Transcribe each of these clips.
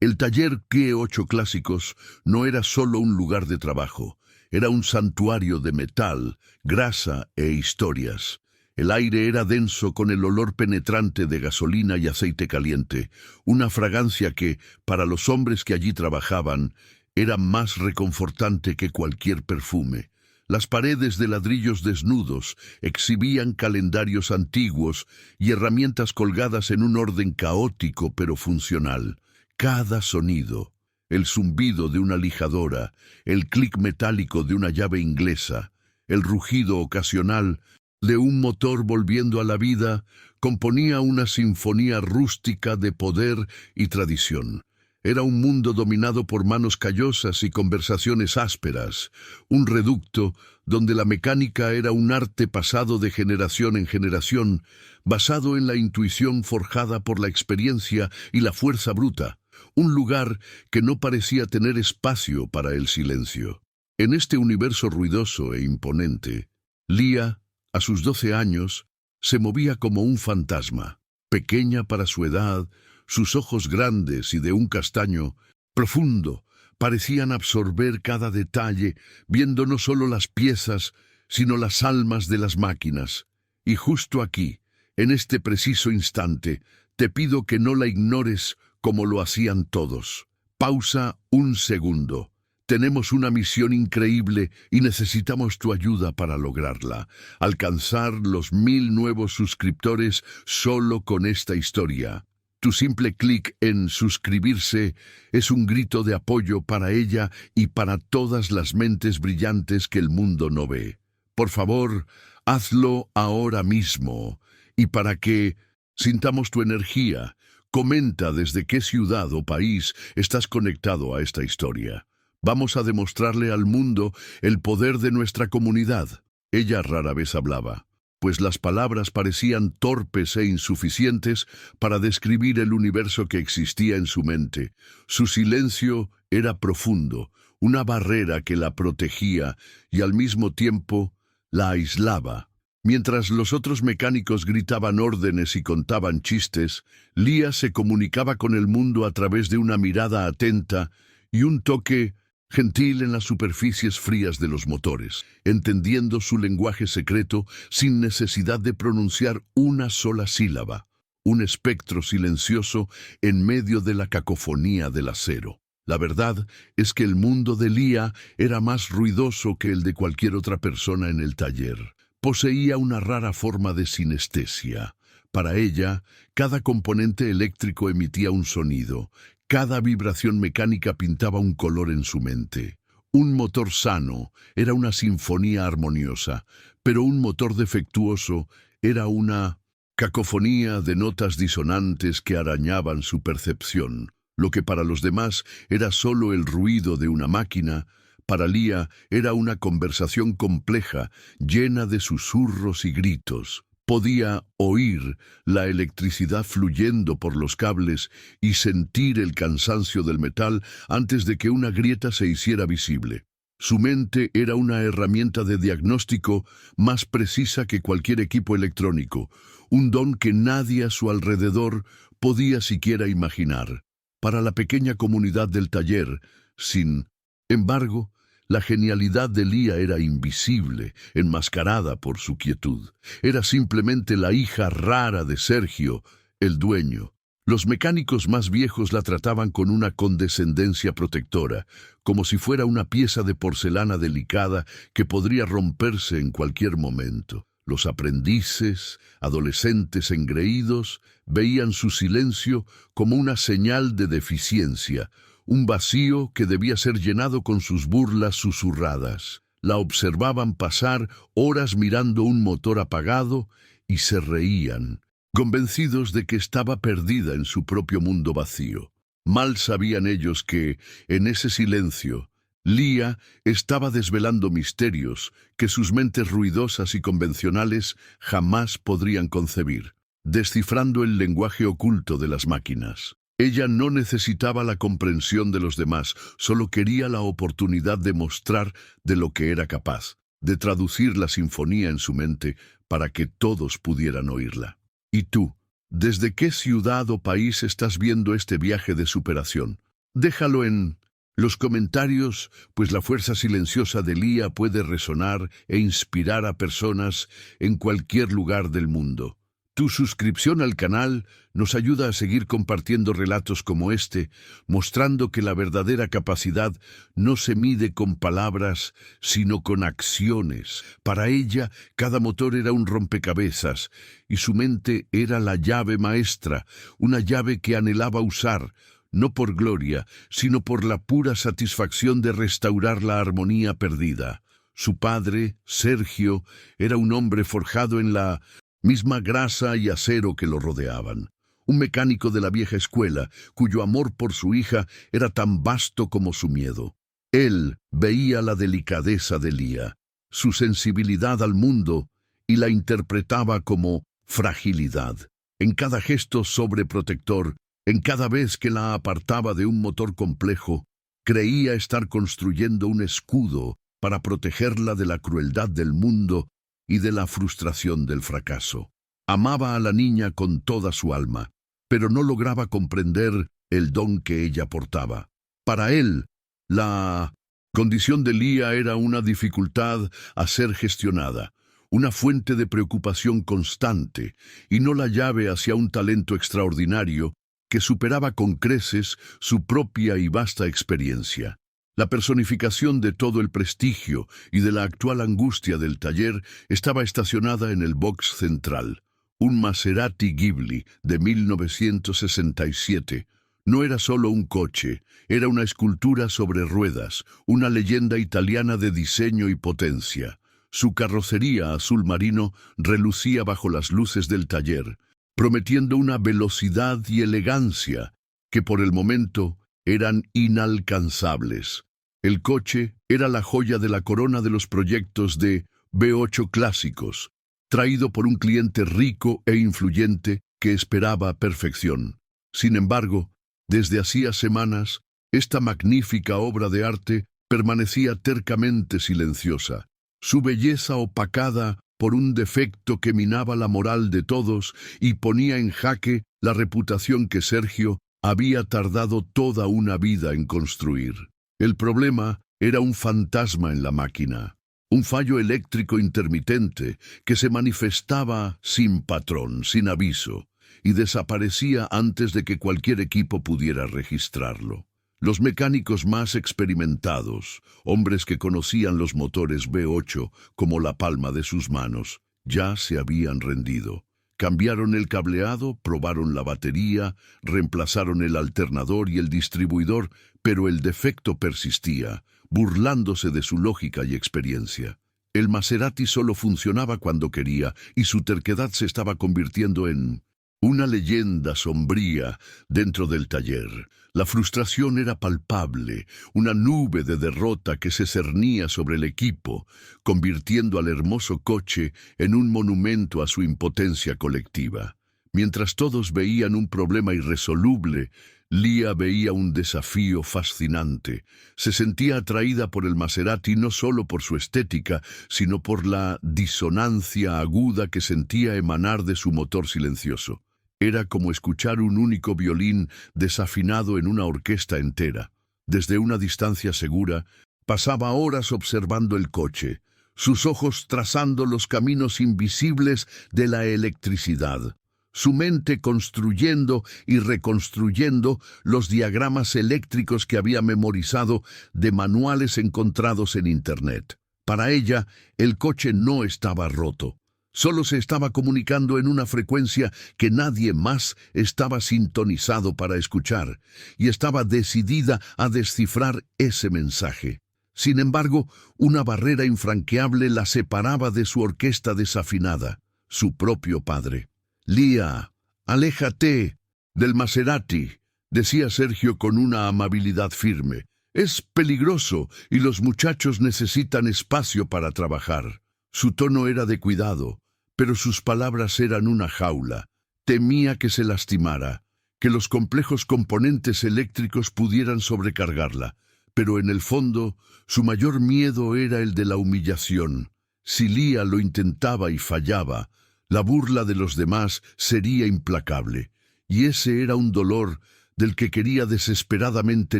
El taller Q8 Clásicos no era solo un lugar de trabajo, era un santuario de metal, grasa e historias. El aire era denso con el olor penetrante de gasolina y aceite caliente, una fragancia que, para los hombres que allí trabajaban, era más reconfortante que cualquier perfume. Las paredes de ladrillos desnudos exhibían calendarios antiguos y herramientas colgadas en un orden caótico pero funcional. Cada sonido, el zumbido de una lijadora, el clic metálico de una llave inglesa, el rugido ocasional de un motor volviendo a la vida, componía una sinfonía rústica de poder y tradición. Era un mundo dominado por manos callosas y conversaciones ásperas, un reducto donde la mecánica era un arte pasado de generación en generación, basado en la intuición forjada por la experiencia y la fuerza bruta, un lugar que no parecía tener espacio para el silencio. En este universo ruidoso e imponente, Lia, a sus 12 años, se movía como un fantasma, pequeña para su edad. Sus ojos grandes y de un castaño profundo parecían absorber cada detalle, viendo no solo las piezas, sino las almas de las máquinas. Y justo aquí, en este preciso instante, te pido que no la ignores como lo hacían todos. Pausa un segundo. Tenemos una misión increíble y necesitamos tu ayuda para lograrla. Alcanzar los 1000 nuevos suscriptores solo con esta historia. Tu simple clic en suscribirse es un grito de apoyo para ella y para todas las mentes brillantes que el mundo no ve. Por favor, hazlo ahora mismo. Y para que sintamos tu energía, comenta desde qué ciudad o país estás conectado a esta historia. Vamos a demostrarle al mundo el poder de nuestra comunidad. Ella rara vez hablaba, pues las palabras parecían torpes e insuficientes para describir el universo que existía en su mente. Su silencio era profundo, una barrera que la protegía y al mismo tiempo la aislaba. Mientras los otros mecánicos gritaban órdenes y contaban chistes, Lia se comunicaba con el mundo a través de una mirada atenta y un toque gentil en las superficies frías de los motores, entendiendo su lenguaje secreto sin necesidad de pronunciar una sola sílaba, un espectro silencioso en medio de la cacofonía del acero. La verdad es que el mundo de Lia era más ruidoso que el de cualquier otra persona en el taller. Poseía una rara forma de sinestesia. Para ella, cada componente eléctrico emitía un sonido. Cada vibración mecánica pintaba un color en su mente. Un motor sano era una sinfonía armoniosa, pero un motor defectuoso era una cacofonía de notas disonantes que arañaban su percepción. Lo que para los demás era solo el ruido de una máquina, para Lia era una conversación compleja, llena de susurros y gritos. Podía oír la electricidad fluyendo por los cables y sentir el cansancio del metal antes de que una grieta se hiciera visible. Su mente era una herramienta de diagnóstico más precisa que cualquier equipo electrónico, un don que nadie a su alrededor podía siquiera imaginar. Para la pequeña comunidad del taller, sin embargo, la genialidad de Lia era invisible, enmascarada por su quietud. Era simplemente la hija rara de Sergio, el dueño. Los mecánicos más viejos la trataban con una condescendencia protectora, como si fuera una pieza de porcelana delicada que podría romperse en cualquier momento. Los aprendices, adolescentes engreídos, veían su silencio como una señal de deficiencia, un vacío que debía ser llenado con sus burlas susurradas. La observaban pasar horas mirando un motor apagado y se reían, convencidos de que estaba perdida en su propio mundo vacío. Mal sabían ellos que, en ese silencio, Lia estaba desvelando misterios que sus mentes ruidosas y convencionales jamás podrían concebir, descifrando el lenguaje oculto de las máquinas. Ella no necesitaba la comprensión de los demás, solo quería la oportunidad de mostrar de lo que era capaz, de traducir la sinfonía en su mente para que todos pudieran oírla. ¿Y tú? ¿Desde qué ciudad o país estás viendo este viaje de superación? Déjalo en los comentarios, pues la fuerza silenciosa de Lía puede resonar e inspirar a personas en cualquier lugar del mundo. Tu suscripción al canal nos ayuda a seguir compartiendo relatos como este, mostrando que la verdadera capacidad no se mide con palabras, sino con acciones. Para ella, cada motor era un rompecabezas, y su mente era la llave maestra, una llave que anhelaba usar, no por gloria, sino por la pura satisfacción de restaurar la armonía perdida. Su padre, Sergio, era un hombre forjado en la misma grasa y acero que lo rodeaban. Un mecánico de la vieja escuela, cuyo amor por su hija era tan vasto como su miedo. Él veía la delicadeza de Lía, su sensibilidad al mundo, y la interpretaba como fragilidad. En cada gesto sobreprotector, en cada vez que la apartaba de un motor complejo, creía estar construyendo un escudo para protegerla de la crueldad del mundo y de la frustración del fracaso. Amaba a la niña con toda su alma, pero no lograba comprender el don que ella portaba. Para él, la condición de Lía era una dificultad a ser gestionada, una fuente de preocupación constante, y no la llave hacia un talento extraordinario que superaba con creces su propia y vasta experiencia. La personificación de todo el prestigio y de la actual angustia del taller estaba estacionada en el box central. Un Maserati Ghibli de 1967. No era solo un coche, era una escultura sobre ruedas, una leyenda italiana de diseño y potencia. Su carrocería azul marino relucía bajo las luces del taller, prometiendo una velocidad y elegancia que por el momento eran inalcanzables. El coche era la joya de la corona de los proyectos de V8 clásicos, traído por un cliente rico e influyente que esperaba perfección. Sin embargo, desde hacía semanas, esta magnífica obra de arte permanecía tercamente silenciosa, su belleza opacada por un defecto que minaba la moral de todos y ponía en jaque la reputación que Sergio había tardado toda una vida en construir. El problema era un fantasma en la máquina, un fallo eléctrico intermitente que se manifestaba sin patrón, sin aviso, y desaparecía antes de que cualquier equipo pudiera registrarlo. Los mecánicos más experimentados, hombres que conocían los motores V8 como la palma de sus manos, ya se habían rendido. Cambiaron el cableado, probaron la batería, reemplazaron el alternador y el distribuidor, pero el defecto persistía, burlándose de su lógica y experiencia. El Maserati solo funcionaba cuando quería, y su terquedad se estaba convirtiendo en una leyenda sombría dentro del taller. La frustración era palpable, una nube de derrota que se cernía sobre el equipo, convirtiendo al hermoso coche en un monumento a su impotencia colectiva. Mientras todos veían un problema irresoluble, Lía veía un desafío fascinante. Se sentía atraída por el Maserati no solo por su estética, sino por la disonancia aguda que sentía emanar de su motor silencioso. Era como escuchar un único violín desafinado en una orquesta entera. Desde una distancia segura, pasaba horas observando el coche, sus ojos trazando los caminos invisibles de la electricidad, su mente construyendo y reconstruyendo los diagramas eléctricos que había memorizado de manuales encontrados en Internet. Para ella, el coche no estaba roto. Solo se estaba comunicando en una frecuencia que nadie más estaba sintonizado para escuchar, y estaba decidida a descifrar ese mensaje. Sin embargo, una barrera infranqueable la separaba de su orquesta desafinada, su propio padre. «Lía, aléjate del Maserati», decía Sergio con una amabilidad firme. «Es peligroso y los muchachos necesitan espacio para trabajar». Su tono era de cuidado, pero sus palabras eran una jaula. Temía que se lastimara, que los complejos componentes eléctricos pudieran sobrecargarla, pero en el fondo su mayor miedo era el de la humillación. Si Lía lo intentaba y fallaba, la burla de los demás sería implacable, y ese era un dolor del que quería desesperadamente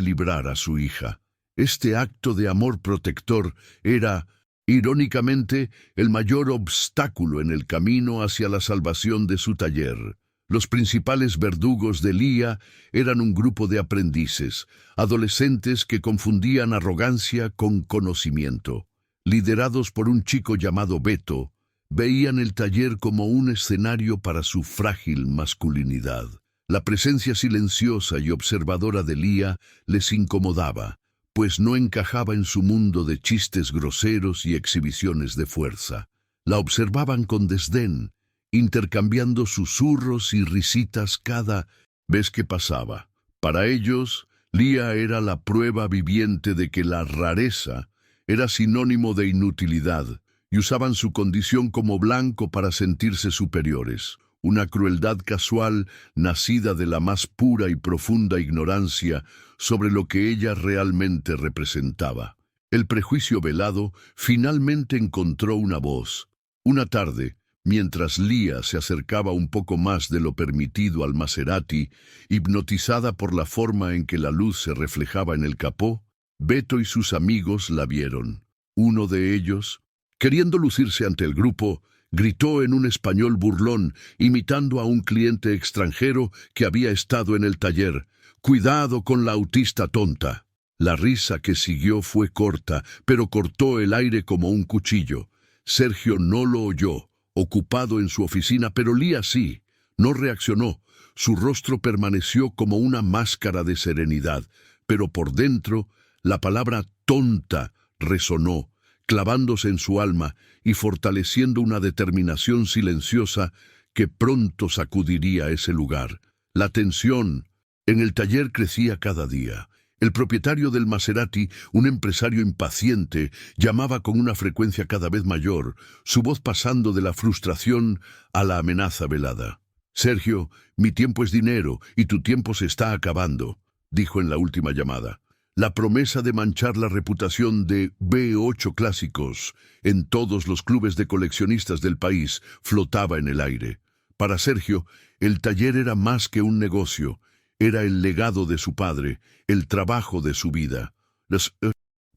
librar a su hija. Este acto de amor protector era, irónicamente, el mayor obstáculo en el camino hacia la salvación de su taller. Los principales verdugos de Lía eran un grupo de aprendices, adolescentes que confundían arrogancia con conocimiento. Liderados por un chico llamado Beto, veían el taller como un escenario para su frágil masculinidad. La presencia silenciosa y observadora de Lía les incomodaba, pues no encajaba en su mundo de chistes groseros y exhibiciones de fuerza. La observaban con desdén, intercambiando susurros y risitas cada vez que pasaba. Para ellos, Lía era la prueba viviente de que la rareza era sinónimo de inutilidad, y usaban su condición como blanco para sentirse superiores. Una crueldad casual nacida de la más pura y profunda ignorancia sobre lo que ella realmente representaba. El prejuicio velado finalmente encontró una voz. Una tarde, mientras Lía se acercaba un poco más de lo permitido al Maserati, hipnotizada por la forma en que la luz se reflejaba en el capó, Beto y sus amigos la vieron. Uno de ellos, queriendo lucirse ante el grupo, gritó en un español burlón, imitando a un cliente extranjero que había estado en el taller: «¡Cuidado con la autista tonta!». La risa que siguió fue corta, pero cortó el aire como un cuchillo. Sergio no lo oyó, ocupado en su oficina, pero Lía sí. No reaccionó. Su rostro permaneció como una máscara de serenidad, pero por dentro la palabra tonta resonó, clavándose en su alma y fortaleciendo una determinación silenciosa que pronto sacudiría ese lugar. La tensión en el taller crecía cada día. El propietario del Maserati, un empresario impaciente, llamaba con una frecuencia cada vez mayor, su voz pasando de la frustración a la amenaza velada. «Sergio, mi tiempo es dinero y tu tiempo se está acabando», dijo en la última llamada. La promesa de manchar la reputación de B8 Clásicos en todos los clubes de coleccionistas del país flotaba en el aire. Para Sergio, el taller era más que un negocio, era el legado de su padre, el trabajo de su vida. La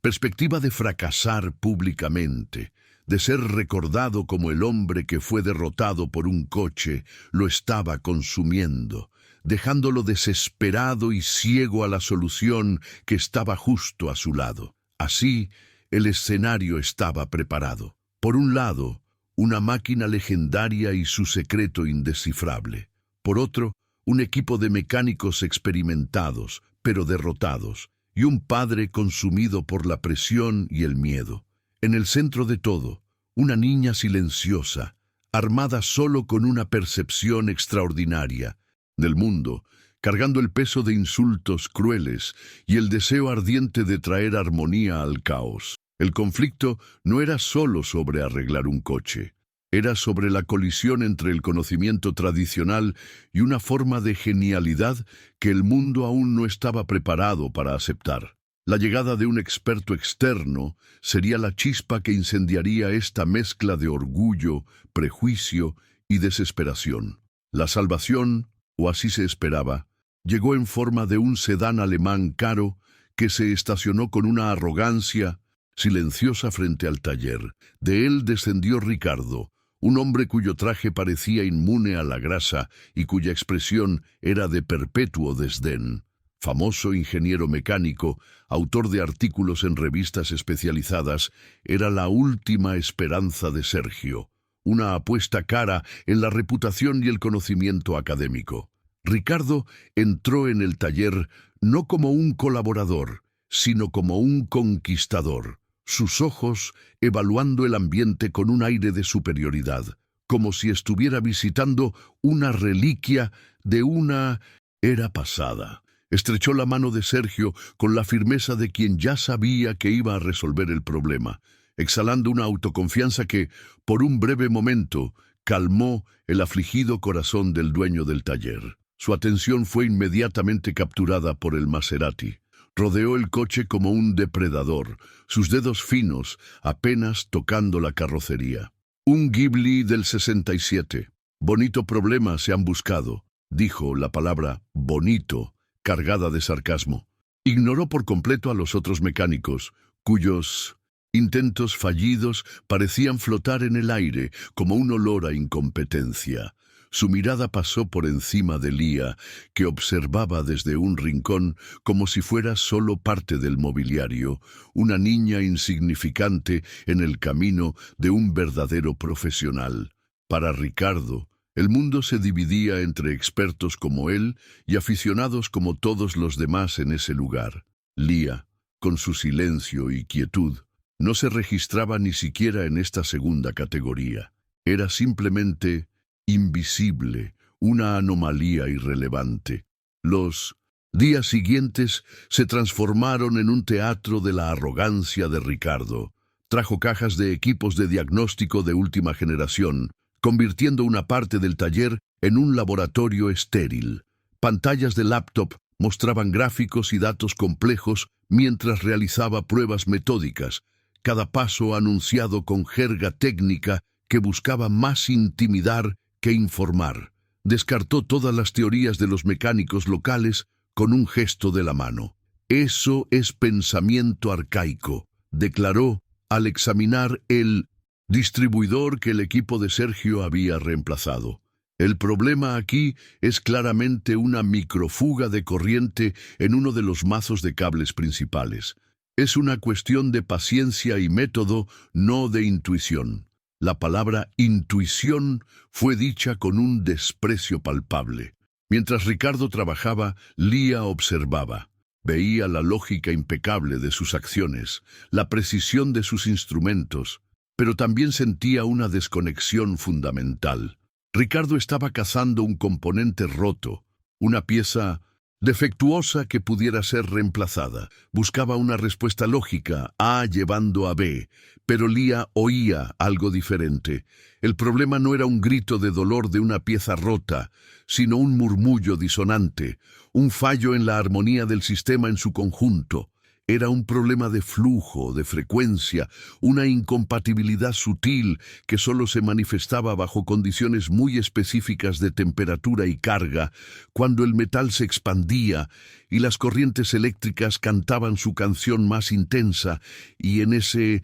perspectiva de fracasar públicamente, de ser recordado como el hombre que fue derrotado por un coche, lo estaba consumiendo, dejándolo desesperado y ciego a la solución que estaba justo a su lado. Así, el escenario estaba preparado. Por un lado, una máquina legendaria y su secreto indescifrable. Por otro, un equipo de mecánicos experimentados, pero derrotados, y un padre consumido por la presión y el miedo. En el centro de todo, una niña silenciosa, armada solo con una percepción extraordinaria del mundo, cargando el peso de insultos crueles y el deseo ardiente de traer armonía al caos. El conflicto no era solo sobre arreglar un coche, era sobre la colisión entre el conocimiento tradicional y una forma de genialidad que el mundo aún no estaba preparado para aceptar. La llegada de un experto externo sería la chispa que incendiaría esta mezcla de orgullo, prejuicio y desesperación. La salvación, o así se esperaba, llegó en forma de un sedán alemán caro que se estacionó con una arrogancia silenciosa frente al taller. De él descendió Ricardo, un hombre cuyo traje parecía inmune a la grasa y cuya expresión era de perpetuo desdén. Famoso ingeniero mecánico, autor de artículos en revistas especializadas, era la última esperanza de Sergio, una apuesta cara en la reputación y el conocimiento académico. Ricardo entró en el taller no como un colaborador, sino como un conquistador, sus ojos evaluando el ambiente con un aire de superioridad, como si estuviera visitando una reliquia de una era pasada. Estrechó la mano de Sergio con la firmeza de quien ya sabía que iba a resolver el problema, exhalando una autoconfianza que, por un breve momento, calmó el afligido corazón del dueño del taller. Su atención fue inmediatamente capturada por el Maserati. Rodeó el coche como un depredador, sus dedos finos apenas tocando la carrocería. Un Ghibli del 67. Bonito problema se han buscado, dijo la palabra bonito cargada de sarcasmo. Ignoró por completo a los otros mecánicos, cuyos intentos fallidos parecían flotar en el aire como un olor a incompetencia. Su mirada pasó por encima de Lia, que observaba desde un rincón como si fuera solo parte del mobiliario, una niña insignificante en el camino de un verdadero profesional. Para Ricardo, el mundo se dividía entre expertos como él y aficionados como todos los demás en ese lugar. Lia, con su silencio y quietud, no se registraba ni siquiera en esta segunda categoría. Era simplemente invisible, una anomalía irrelevante. Los días siguientes se transformaron en un teatro de la arrogancia de Ricardo. Trajo cajas de equipos de diagnóstico de última generación, convirtiendo una parte del taller en un laboratorio estéril. Pantallas de laptop mostraban gráficos y datos complejos mientras realizaba pruebas metódicas, cada paso anunciado con jerga técnica que buscaba más intimidar que informar. Descartó todas las teorías de los mecánicos locales con un gesto de la mano. «Eso es pensamiento arcaico», declaró al examinar el distribuidor que el equipo de Sergio había reemplazado. «El problema aquí es claramente una microfuga de corriente en uno de los mazos de cables principales. Es una cuestión de paciencia y método, no de intuición». La palabra intuición fue dicha con un desprecio palpable. Mientras Ricardo trabajaba, Lia observaba. Veía la lógica impecable de sus acciones, la precisión de sus instrumentos, pero también sentía una desconexión fundamental. Ricardo estaba cazando un componente roto, una pieza defectuosa que pudiera ser reemplazada. Buscaba una respuesta lógica, A llevando a B, pero Lia oía algo diferente. El problema no era un grito de dolor de una pieza rota, sino un murmullo disonante, un fallo en la armonía del sistema en su conjunto. Era un problema de flujo, de frecuencia, una incompatibilidad sutil que solo se manifestaba bajo condiciones muy específicas de temperatura y carga, cuando el metal se expandía y las corrientes eléctricas cantaban su canción más intensa y en ese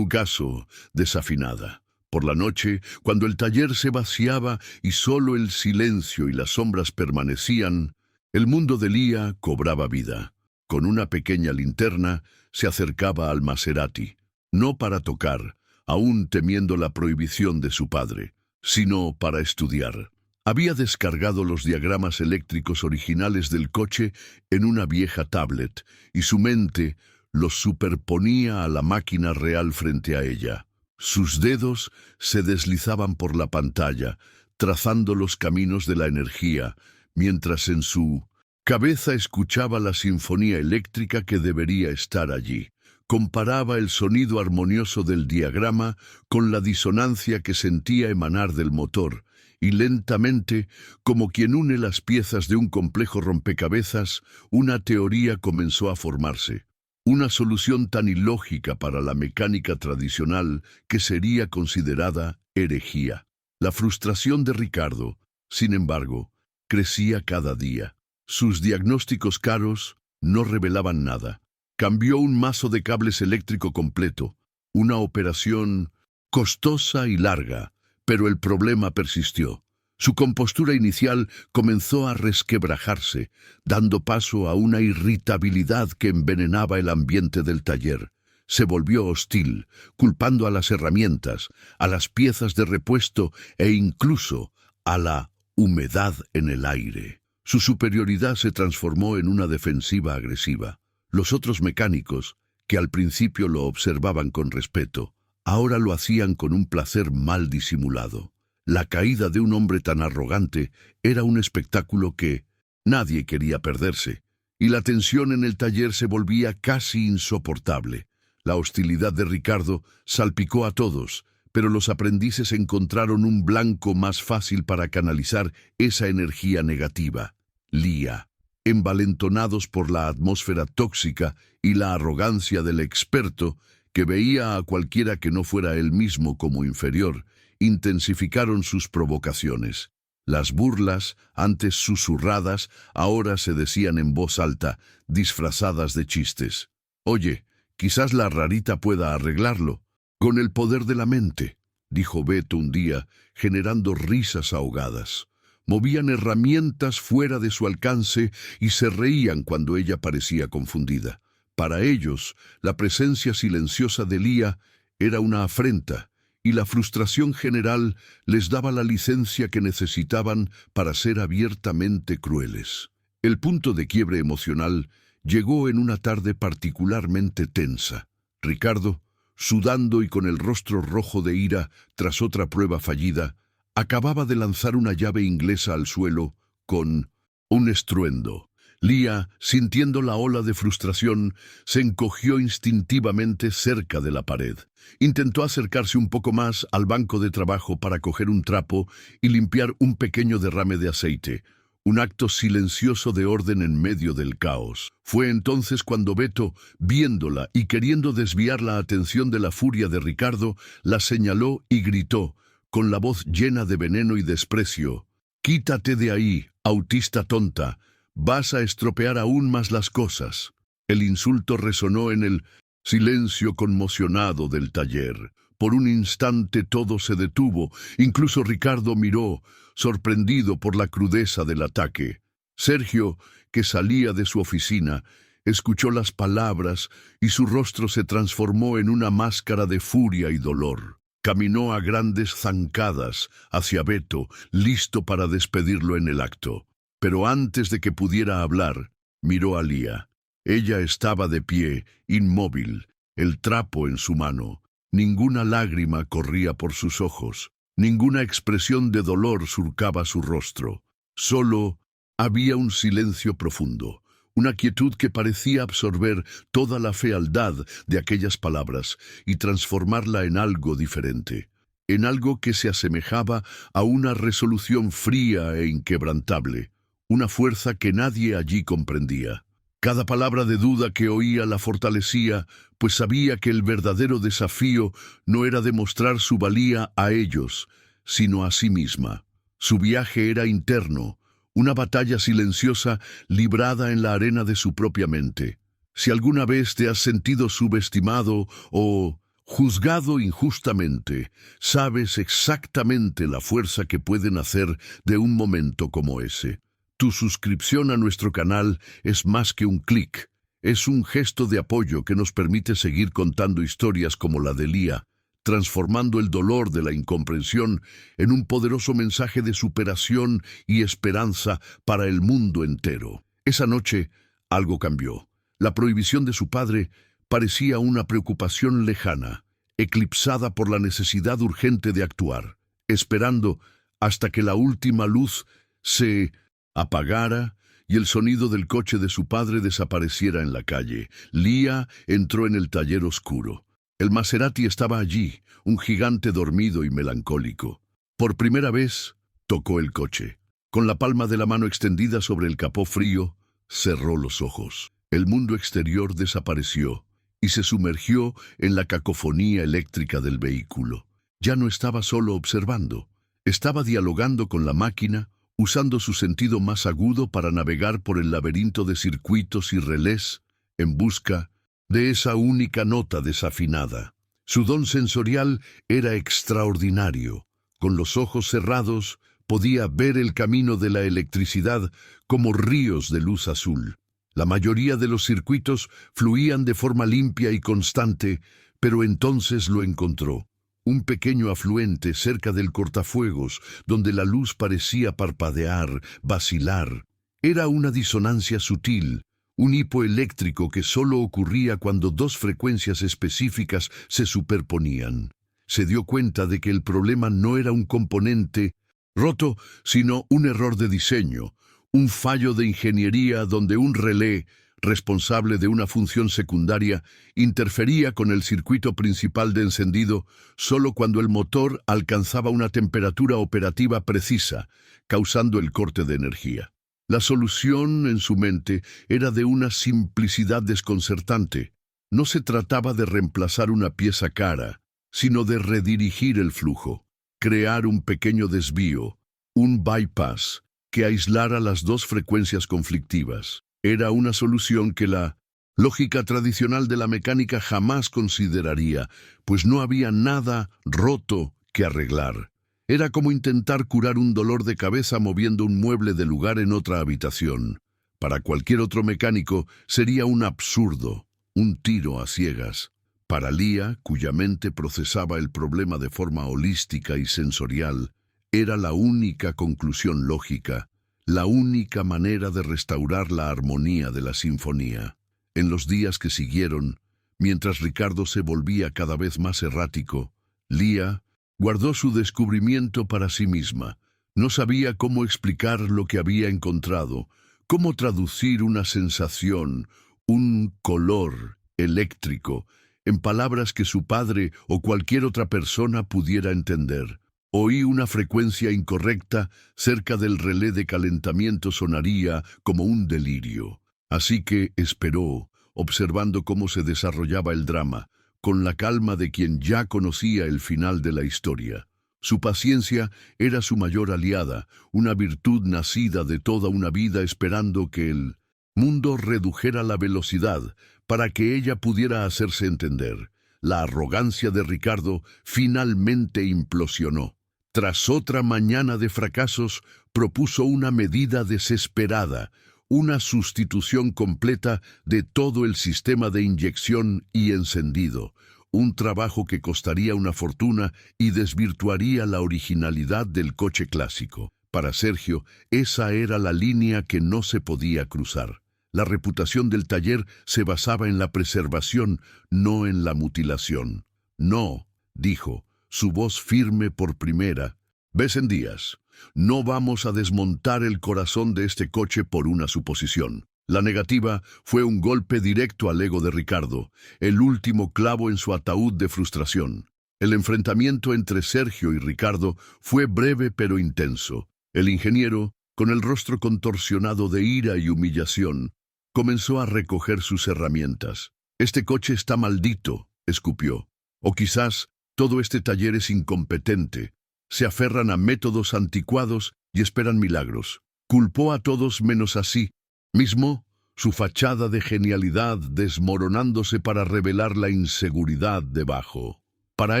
caso desafinada. Por la noche, cuando el taller se vaciaba y solo el silencio y las sombras permanecían, el mundo de Lia cobraba vida. Con una pequeña linterna se acercaba al Maserati, no para tocar, aún temiendo la prohibición de su padre, sino para estudiar. Había descargado los diagramas eléctricos originales del coche en una vieja tablet, y su mente los superponía a la máquina real frente a ella. Sus dedos se deslizaban por la pantalla, trazando los caminos de la energía, mientras en su cabeza escuchaba la sinfonía eléctrica que debería estar allí. Comparaba el sonido armonioso del diagrama con la disonancia que sentía emanar del motor, y lentamente, como quien une las piezas de un complejo rompecabezas, una teoría comenzó a formarse. Una solución tan ilógica para la mecánica tradicional que sería considerada herejía. La frustración de Ricardo, sin embargo, crecía cada día. Sus diagnósticos caros no revelaban nada. Cambió un mazo de cables eléctrico completo, una operación costosa y larga, pero el problema persistió. Su compostura inicial comenzó a resquebrajarse, dando paso a una irritabilidad que envenenaba el ambiente del taller. Se volvió hostil, culpando a las herramientas, a las piezas de repuesto e incluso a la humedad en el aire. Su superioridad se transformó en una defensiva agresiva. Los otros mecánicos, que al principio lo observaban con respeto, ahora lo hacían con un placer mal disimulado. La caída de un hombre tan arrogante era un espectáculo que nadie quería perderse, y la tensión en el taller se volvía casi insoportable. La hostilidad de Ricardo salpicó a todos, pero los aprendices encontraron un blanco más fácil para canalizar esa energía negativa: Lia. Envalentonados por la atmósfera tóxica y la arrogancia del experto, que veía a cualquiera que no fuera él mismo como inferior, intensificaron sus provocaciones. Las burlas, antes susurradas, ahora se decían en voz alta, disfrazadas de chistes. «Oye, quizás la rarita pueda arreglarlo. Con el poder de la mente», dijo Beto un día, generando risas ahogadas. Movían herramientas fuera de su alcance y se reían cuando ella parecía confundida. Para ellos, la presencia silenciosa de Lía era una afrenta, y la frustración general les daba la licencia que necesitaban para ser abiertamente crueles. El punto de quiebre emocional llegó en una tarde particularmente tensa. Ricardo, sudando y con el rostro rojo de ira tras otra prueba fallida, acababa de lanzar una llave inglesa al suelo con un estruendo. Lía, sintiendo la ola de frustración, se encogió instintivamente cerca de la pared. Intentó acercarse un poco más al banco de trabajo para coger un trapo y limpiar un pequeño derrame de aceite, un acto silencioso de orden en medio del caos. Fue entonces cuando Beto, viéndola y queriendo desviar la atención de la furia de Ricardo, la señaló y gritó, con la voz llena de veneno y desprecio: «¡Quítate de ahí, autista tonta! Vas a estropear aún más las cosas». El insulto resonó en el silencio conmocionado del taller. Por un instante todo se detuvo, incluso Ricardo miró, sorprendido por la crudeza del ataque. Sergio, que salía de su oficina, escuchó las palabras y su rostro se transformó en una máscara de furia y dolor. Caminó a grandes zancadas hacia Beto, listo para despedirlo en el acto. Pero antes de que pudiera hablar, miró a Lía. Ella estaba de pie, inmóvil, el trapo en su mano. Ninguna lágrima corría por sus ojos, ninguna expresión de dolor surcaba su rostro. Solo había un silencio profundo, una quietud que parecía absorber toda la fealdad de aquellas palabras y transformarla en algo diferente, en algo que se asemejaba a una resolución fría e inquebrantable, una fuerza que nadie allí comprendía. Cada palabra de duda que oía la fortalecía, pues sabía que el verdadero desafío no era demostrar su valía a ellos, sino a sí misma. Su viaje era interno, una batalla silenciosa librada en la arena de su propia mente. Si alguna vez te has sentido subestimado o juzgado injustamente, sabes exactamente la fuerza que puede nacer de un momento como ese. Tu suscripción a nuestro canal es más que un clic. Es un gesto de apoyo que nos permite seguir contando historias como la de Lía, transformando el dolor de la incomprensión en un poderoso mensaje de superación y esperanza para el mundo entero. Esa noche, algo cambió. La prohibición de su padre parecía una preocupación lejana, eclipsada por la necesidad urgente de actuar, esperando hasta que la última luz se apagara y el sonido del coche de su padre desapareciera en la calle. Lía entró en el taller oscuro. El Maserati estaba allí, un gigante dormido y melancólico. Por primera vez, tocó el coche. Con la palma de la mano extendida sobre el capó frío, cerró los ojos. El mundo exterior desapareció y se sumergió en la cacofonía eléctrica del vehículo. Ya no estaba solo observando, estaba dialogando con la máquina, usando su sentido más agudo para navegar por el laberinto de circuitos y relés en busca de esa única nota desafinada. Su don sensorial era extraordinario. Con los ojos cerrados podía ver el camino de la electricidad como ríos de luz azul. La mayoría de los circuitos fluían de forma limpia y constante, pero entonces lo encontró. Un pequeño afluente cerca del cortafuegos, donde la luz parecía parpadear, vacilar. Era una disonancia sutil, un hipo eléctrico que solo ocurría cuando dos frecuencias específicas se superponían. Se dio cuenta de que el problema no era un componente roto, sino un error de diseño, un fallo de ingeniería donde un relé, responsable de una función secundaria, interfería con el circuito principal de encendido solo cuando el motor alcanzaba una temperatura operativa precisa, causando el corte de energía. La solución en su mente era de una simplicidad desconcertante. No se trataba de reemplazar una pieza cara, sino de redirigir el flujo, crear un pequeño desvío, un bypass que aislara las dos frecuencias conflictivas. Era una solución que la lógica tradicional de la mecánica jamás consideraría, pues no había nada roto que arreglar. Era como intentar curar un dolor de cabeza moviendo un mueble de lugar en otra habitación. Para cualquier otro mecánico sería un absurdo, un tiro a ciegas. Para Leah, cuya mente procesaba el problema de forma holística y sensorial, era la única conclusión lógica, la única manera de restaurar la armonía de la sinfonía. En los días que siguieron, mientras Ricardo se volvía cada vez más errático, Leah guardó su descubrimiento para sí misma. No sabía cómo explicar lo que había encontrado, cómo traducir una sensación, un color eléctrico, en palabras que su padre o cualquier otra persona pudiera entender. Oí una frecuencia incorrecta cerca del relé de calentamiento, sonaría como un delirio. Así que esperó, observando cómo se desarrollaba el drama, con la calma de quien ya conocía el final de la historia. Su paciencia era su mayor aliada, una virtud nacida de toda una vida esperando que el mundo redujera la velocidad para que ella pudiera hacerse entender. La arrogancia de Ricardo finalmente implosionó. Tras otra mañana de fracasos, propuso una medida desesperada, una sustitución completa de todo el sistema de inyección y encendido, un trabajo que costaría una fortuna y desvirtuaría la originalidad del coche clásico. Para Sergio, esa era la línea que no se podía cruzar. La reputación del taller se basaba en la preservación, no en la mutilación. No, dijo, su voz firme por primera. ¿Ves en días? No vamos a desmontar el corazón de este coche por una suposición. La negativa fue un golpe directo al ego de Ricardo, el último clavo en su ataúd de frustración. El enfrentamiento entre Sergio y Ricardo fue breve pero intenso. El ingeniero, con el rostro contorsionado de ira y humillación, comenzó a recoger sus herramientas. «Este coche está maldito», escupió. «O quizás todo este taller es incompetente. Se aferran a métodos anticuados y esperan milagros. Culpó a todos menos a sí mismo, su fachada de genialidad desmoronándose para revelar la inseguridad debajo. Para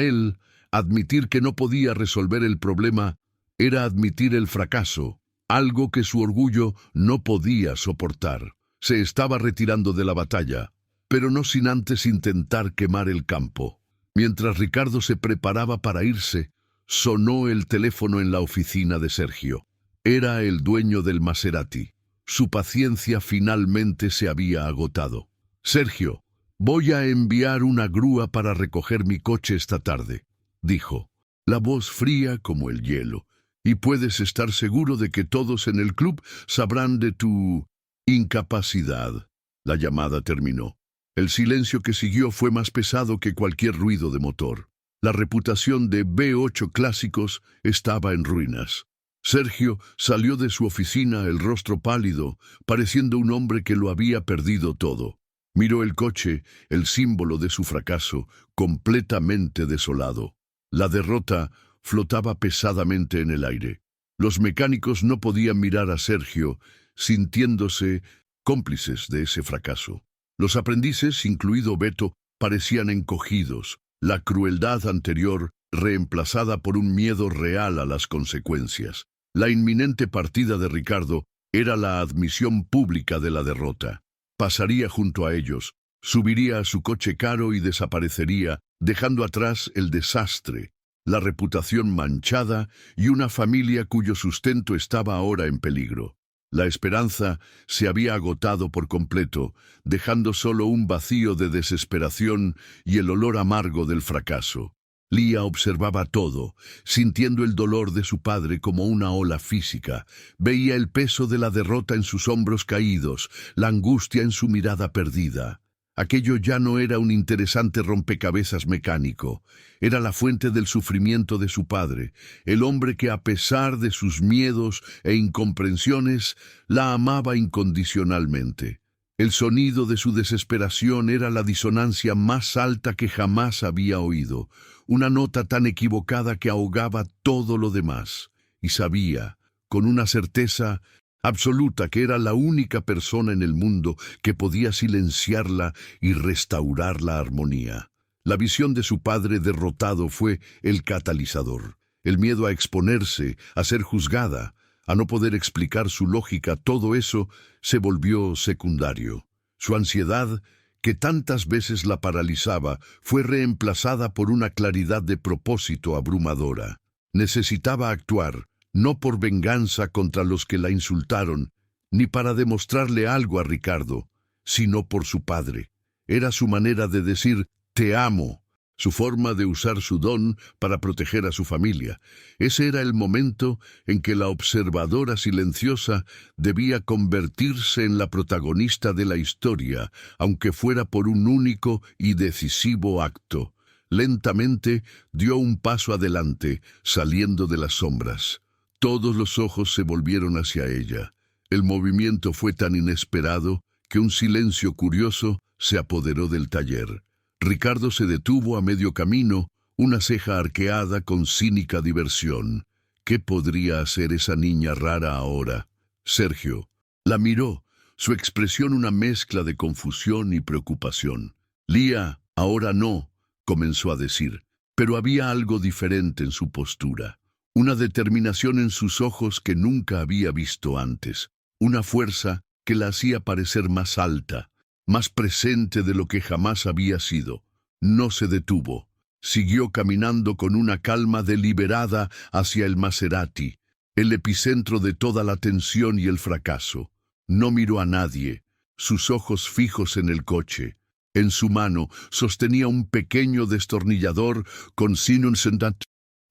él, admitir que no podía resolver el problema era admitir el fracaso, algo que su orgullo no podía soportar. Se estaba retirando de la batalla, pero no sin antes intentar quemar el campo. Mientras Ricardo se preparaba para irse, sonó el teléfono en la oficina de Sergio. Era el dueño del Maserati. Su paciencia finalmente se había agotado. «Sergio, voy a enviar una grúa para recoger mi coche esta tarde», dijo, la voz fría como el hielo. «Y puedes estar seguro de que todos en el club sabrán de tu incapacidad». La llamada terminó. El silencio que siguió fue más pesado que cualquier ruido de motor. La reputación de B8 Clásicos estaba en ruinas. Sergio salió de su oficina, el rostro pálido, pareciendo un hombre que lo había perdido todo. Miró el coche, el símbolo de su fracaso, completamente desolado. La derrota flotaba pesadamente en el aire. Los mecánicos no podían mirar a Sergio, sintiéndose cómplices de ese fracaso. Los aprendices, incluido Beto, parecían encogidos, la crueldad anterior reemplazada por un miedo real a las consecuencias. La inminente partida de Ricardo era la admisión pública de la derrota. Pasaría junto a ellos, subiría a su coche caro y desaparecería, dejando atrás el desastre, la reputación manchada y una familia cuyo sustento estaba ahora en peligro. La esperanza se había agotado por completo, dejando solo un vacío de desesperación y el olor amargo del fracaso. Leah observaba todo, sintiendo el dolor de su padre como una ola física. Veía el peso de la derrota en sus hombros caídos, la angustia en su mirada perdida. Aquello ya no era un interesante rompecabezas mecánico, era la fuente del sufrimiento de su padre, el hombre que a pesar de sus miedos e incomprensiones, la amaba incondicionalmente. El sonido de su desesperación era la disonancia más alta que jamás había oído, una nota tan equivocada que ahogaba todo lo demás. Y sabía, con una certeza absoluta que era la única persona en el mundo que podía silenciarla y restaurar la armonía. La visión de su padre derrotado fue el catalizador. El miedo a exponerse, a ser juzgada, a no poder explicar su lógica, todo eso se volvió secundario. Su ansiedad, que tantas veces la paralizaba, fue reemplazada por una claridad de propósito abrumadora. Necesitaba actuar, no por venganza contra los que la insultaron, ni para demostrarle algo a Ricardo, sino por su padre. Era su manera de decir «te amo», su forma de usar su don para proteger a su familia. Ese era el momento en que la observadora silenciosa debía convertirse en la protagonista de la historia, aunque fuera por un único y decisivo acto. Lentamente dio un paso adelante, saliendo de las sombras. Todos los ojos se volvieron hacia ella. El movimiento fue tan inesperado que un silencio curioso se apoderó del taller. Ricardo se detuvo a medio camino, una ceja arqueada con cínica diversión. ¿Qué podría hacer esa niña rara ahora? Sergio la miró, su expresión una mezcla de confusión y preocupación. «Lía, ahora no», comenzó a decir, pero había algo diferente en su postura. Una determinación en sus ojos que nunca había visto antes. Una fuerza que la hacía parecer más alta, más presente de lo que jamás había sido. No se detuvo. Siguió caminando con una calma deliberada hacia el Maserati, el epicentro de toda la tensión y el fracaso. No miró a nadie, sus ojos fijos en el coche. En su mano sostenía un pequeño destornillador con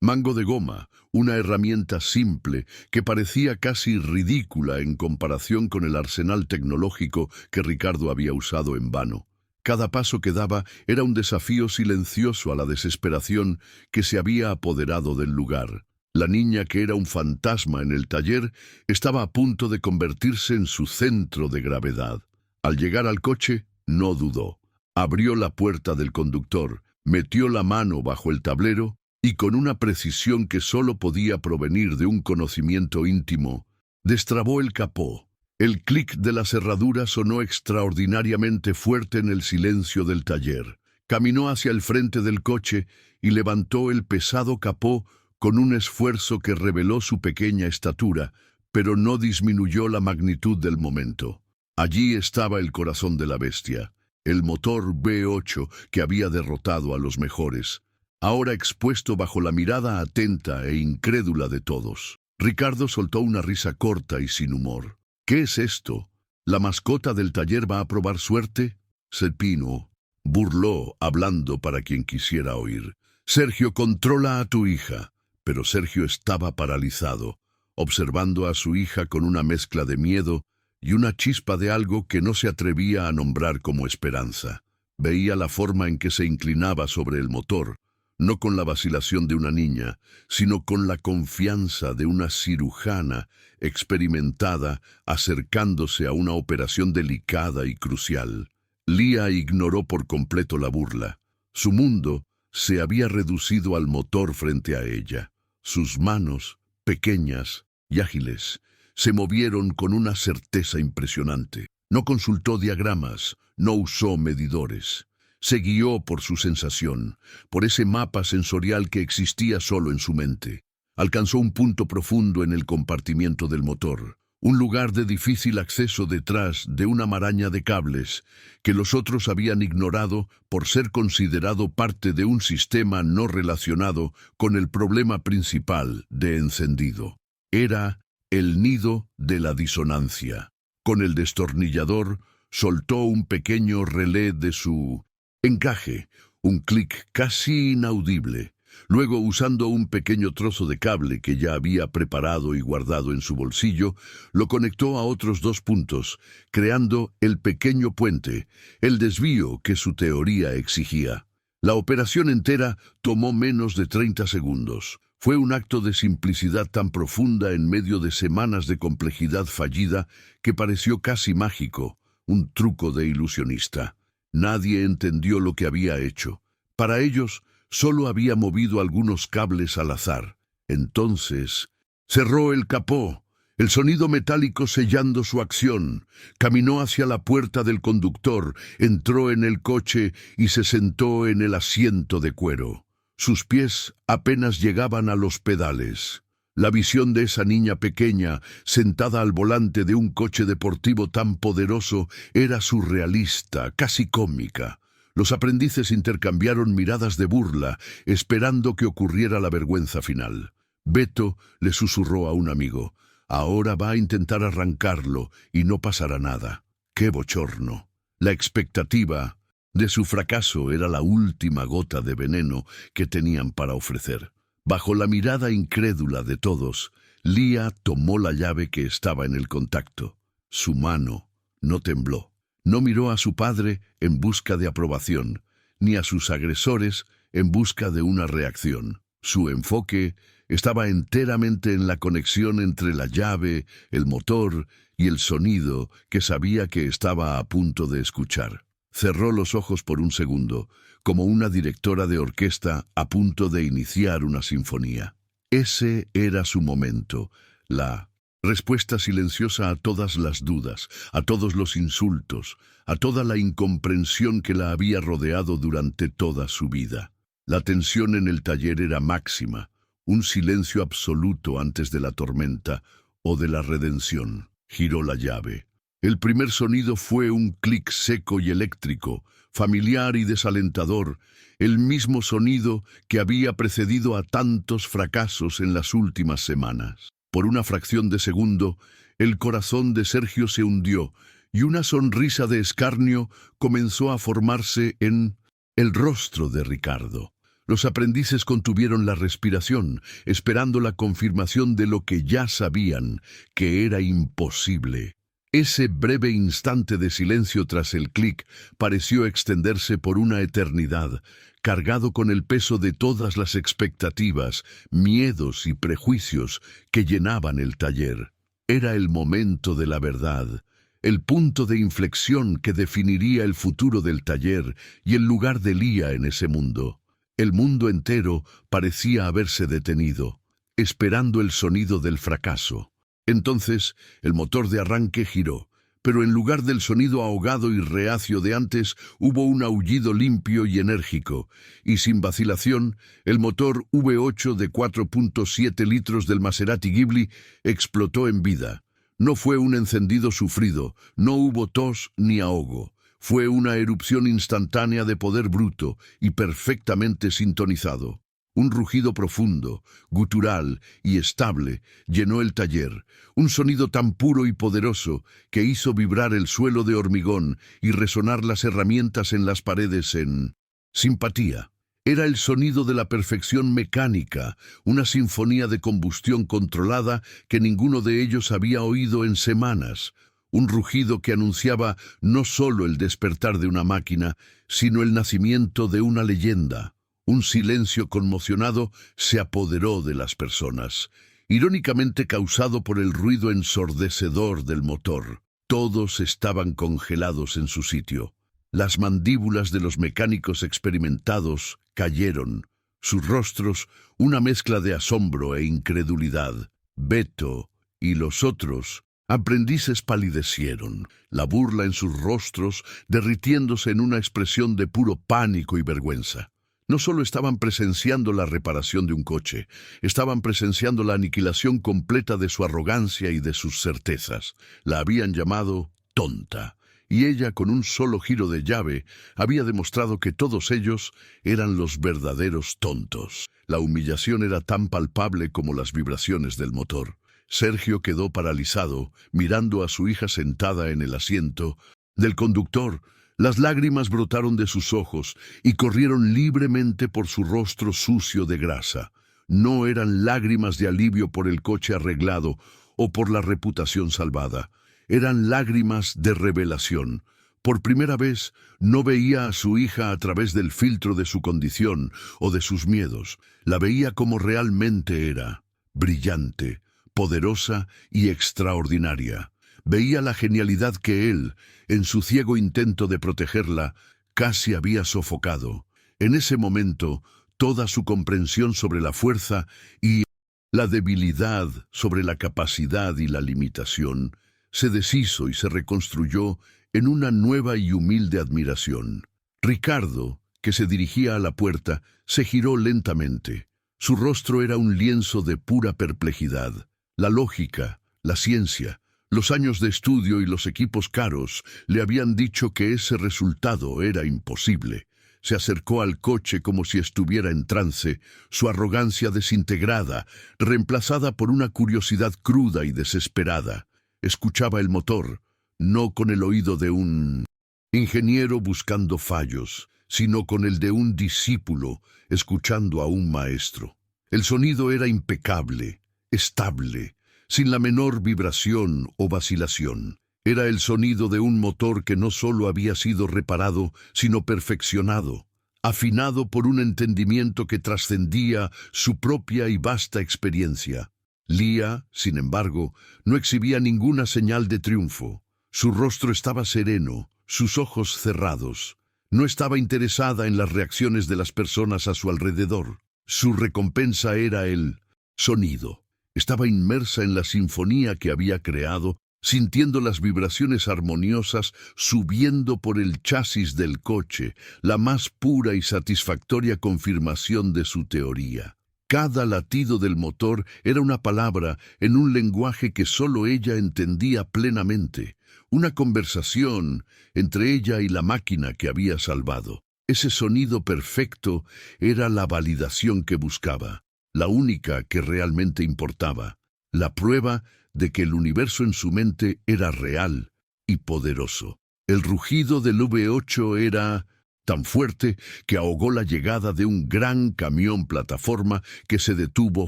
mango de goma, una herramienta simple que parecía casi ridícula en comparación con el arsenal tecnológico que Ricardo había usado en vano. Cada paso que daba era un desafío silencioso a la desesperación que se había apoderado del lugar. La niña, que era un fantasma en el taller, estaba a punto de convertirse en su centro de gravedad. Al llegar al coche, no dudó. Abrió la puerta del conductor, metió la mano bajo el tablero y con una precisión que solo podía provenir de un conocimiento íntimo, destrabó el capó. El clic de la cerradura sonó extraordinariamente fuerte en el silencio del taller. Caminó hacia el frente del coche y levantó el pesado capó con un esfuerzo que reveló su pequeña estatura, pero no disminuyó la magnitud del momento. Allí estaba el corazón de la bestia, el motor V8 que había derrotado a los mejores, ahora expuesto bajo la mirada atenta e incrédula de todos. Ricardo soltó una risa corta y sin humor. «¿Qué es esto? ¿La mascota del taller va a probar suerte?» Serpino burló, hablando para quien quisiera oír. «Sergio, controla a tu hija». Pero Sergio estaba paralizado, observando a su hija con una mezcla de miedo y una chispa de algo que no se atrevía a nombrar como esperanza. Veía la forma en que se inclinaba sobre el motor, no con la vacilación de una niña, sino con la confianza de una cirujana experimentada acercándose a una operación delicada y crucial. Lía ignoró por completo la burla. Su mundo se había reducido al motor frente a ella. Sus manos, pequeñas y ágiles, se movieron con una certeza impresionante. No consultó diagramas, no usó medidores. Se guió por su sensación, por ese mapa sensorial que existía solo en su mente. Alcanzó un punto profundo en el compartimiento del motor, un lugar de difícil acceso detrás de una maraña de cables que los otros habían ignorado por ser considerado parte de un sistema no relacionado con el problema principal de encendido. Era el nido de la disonancia. Con el destornillador soltó un pequeño relé de su encaje, un clic casi inaudible. Luego, usando un pequeño trozo de cable que ya había preparado y guardado en su bolsillo, lo conectó a otros 2 puntos, creando el pequeño puente, el desvío que su teoría exigía. La operación entera tomó menos de 30 segundos. Fue un acto de simplicidad tan profunda en medio de semanas de complejidad fallida que pareció casi mágico, un truco de ilusionista. Nadie entendió lo que había hecho. Para ellos, solo había movido algunos cables al azar. Entonces, cerró el capó, El sonido metálico sellando su acción. Caminó hacia la puerta del conductor, entró en el coche y se sentó en el asiento de cuero. Sus pies apenas llegaban a los pedales. La visión de esa niña pequeña, sentada al volante de un coche deportivo tan poderoso, era surrealista, casi cómica. Los aprendices intercambiaron miradas de burla, esperando que ocurriera la vergüenza final. Beto le susurró a un amigo: «Ahora va a intentar arrancarlo y no pasará nada». ¡Qué bochorno! La expectativa de su fracaso era la última gota de veneno que tenían para ofrecer. Bajo la mirada incrédula de todos, Lía tomó la llave que estaba en el contacto. Su mano no tembló. No miró a su padre en busca de aprobación, ni a sus agresores en busca de una reacción. Su enfoque estaba enteramente en la conexión entre la llave, el motor y el sonido que sabía que estaba a punto de escuchar. Cerró los ojos por un segundo, como una directora de orquesta a punto de iniciar una sinfonía. Ese era su momento, la respuesta silenciosa a todas las dudas, a todos los insultos, a toda la incomprensión que la había rodeado durante toda su vida. La tensión en el taller era máxima, un silencio absoluto antes de la tormenta o de la redención. Giró la llave. El primer sonido fue un clic seco y eléctrico, familiar y desalentador, el mismo sonido que había precedido a tantos fracasos en las últimas semanas. Por una fracción de segundo, el corazón de Sergio se hundió y una sonrisa de escarnio comenzó a formarse en el rostro de Ricardo. Los aprendices contuvieron la respiración, esperando la confirmación de lo que ya sabían, que era imposible. Ese breve instante de silencio tras el clic pareció extenderse por una eternidad, cargado con el peso de todas las expectativas, miedos y prejuicios que llenaban el taller. Era el momento de la verdad, el punto de inflexión que definiría el futuro del taller y el lugar de Lía en ese mundo. El mundo entero parecía haberse detenido, esperando el sonido del fracaso. Entonces, el motor de arranque giró, pero en lugar del sonido ahogado y reacio de antes, hubo un aullido limpio y enérgico, y sin vacilación, el motor V8 de 4.7 litros del Maserati Ghibli explotó en vida. No fue un encendido sufrido, no hubo tos ni ahogo. Fue una erupción instantánea de poder bruto y perfectamente sintonizado. Un rugido profundo, gutural y estable llenó el taller, un sonido tan puro y poderoso que hizo vibrar el suelo de hormigón y resonar las herramientas en las paredes en simpatía. Era el sonido de la perfección mecánica, una sinfonía de combustión controlada que ninguno de ellos había oído en semanas. Un rugido que anunciaba no solo el despertar de una máquina, sino el nacimiento de una leyenda. Un silencio conmocionado se apoderó de las personas, irónicamente causado por el ruido ensordecedor del motor. Todos estaban congelados en su sitio. Las mandíbulas de los mecánicos experimentados cayeron, sus rostros una mezcla de asombro e incredulidad. Beto y los otros aprendices palidecieron, la burla en sus rostros derritiéndose en una expresión de puro pánico y vergüenza. No solo estaban presenciando la reparación de un coche, estaban presenciando la aniquilación completa de su arrogancia y de sus certezas. La habían llamado tonta, y ella, con un solo giro de llave, había demostrado que todos ellos eran los verdaderos tontos. La humillación era tan palpable como las vibraciones del motor. Sergio quedó paralizado, mirando a su hija sentada en el asiento del conductor. Las lágrimas brotaron de sus ojos y corrieron libremente por su rostro sucio de grasa. No eran lágrimas de alivio por el coche arreglado o por la reputación salvada. Eran lágrimas de revelación. Por primera vez no veía a su hija a través del filtro de su condición o de sus miedos. La veía como realmente era, brillante, poderosa y extraordinaria. Veía la genialidad que él, en su ciego intento de protegerla, casi había sofocado. En ese momento, toda su comprensión sobre la fuerza y La debilidad sobre la capacidad y la limitación se deshizo y se reconstruyó en una nueva y humilde admiración. Ricardo, que se dirigía a la puerta, se giró lentamente. Su rostro era un lienzo de pura perplejidad. La lógica, la ciencia, los años de estudio y los equipos caros le habían dicho que ese resultado era imposible. Se acercó al coche como si estuviera en trance, su arrogancia desintegrada, reemplazada por una curiosidad cruda y desesperada. Escuchaba el motor, no con el oído de un ingeniero buscando fallos, sino con el de un discípulo escuchando a un maestro. El sonido era impecable, estable, sin la menor vibración o vacilación. Era el sonido de un motor que no solo había sido reparado, sino perfeccionado, afinado por un entendimiento que trascendía su propia y vasta experiencia. Lía, sin embargo, no exhibía ninguna señal de triunfo. Su rostro estaba sereno, sus ojos cerrados. No estaba interesada en las reacciones de las personas a su alrededor. Su recompensa era el sonido. Estaba inmersa en la sinfonía que había creado, sintiendo las vibraciones armoniosas subiendo por el chasis del coche, la más pura y satisfactoria confirmación de su teoría. Cada latido del motor era una palabra en un lenguaje que solo ella entendía plenamente, una conversación entre ella y la máquina que había salvado. Ese sonido perfecto era la validación que buscaba, la única que realmente importaba, la prueba de que el universo en su mente era real y poderoso. El rugido del V8 era tan fuerte que ahogó la llegada de un gran camión plataforma que se detuvo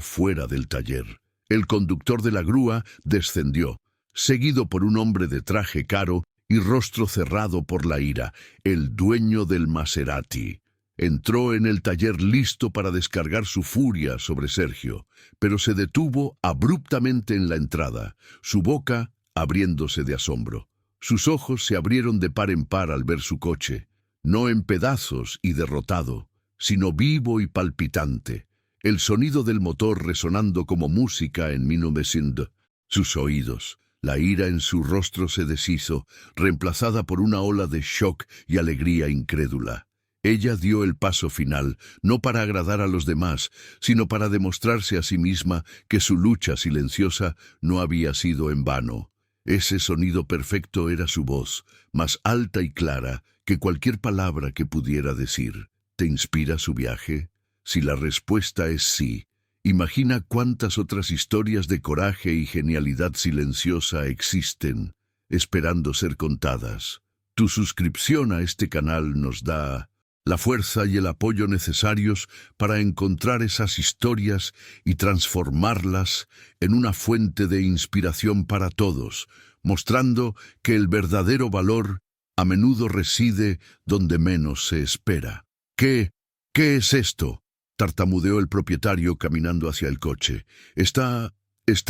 fuera del taller. El conductor de la grúa descendió, seguido por un hombre de traje caro y rostro cerrado por la ira, el dueño del Maserati. Entró en el taller listo para descargar su furia sobre Sergio, pero se detuvo abruptamente en la entrada, su boca abriéndose de asombro. Sus ojos se abrieron de par en par al ver su coche, no en pedazos y derrotado, sino vivo y palpitante, el sonido del motor resonando como música en 1900. Sus oídos, la ira en su rostro se deshizo, reemplazada por una ola de shock y alegría incrédula. Ella dio el paso final, no para agradar a los demás, sino para demostrarse a sí misma que su lucha silenciosa no había sido en vano. Ese sonido perfecto era su voz, más alta y clara que cualquier palabra que pudiera decir. ¿Te inspira su viaje? Si la respuesta es sí, imagina cuántas otras historias de coraje y genialidad silenciosa existen, esperando ser contadas. Tu suscripción a este canal nos da la fuerza y el apoyo necesarios para encontrar esas historias y transformarlas en una fuente de inspiración para todos, mostrando que el verdadero valor a menudo reside donde menos se espera. ¿Qué es esto?, tartamudeó el propietario caminando hacia el coche. ¿Está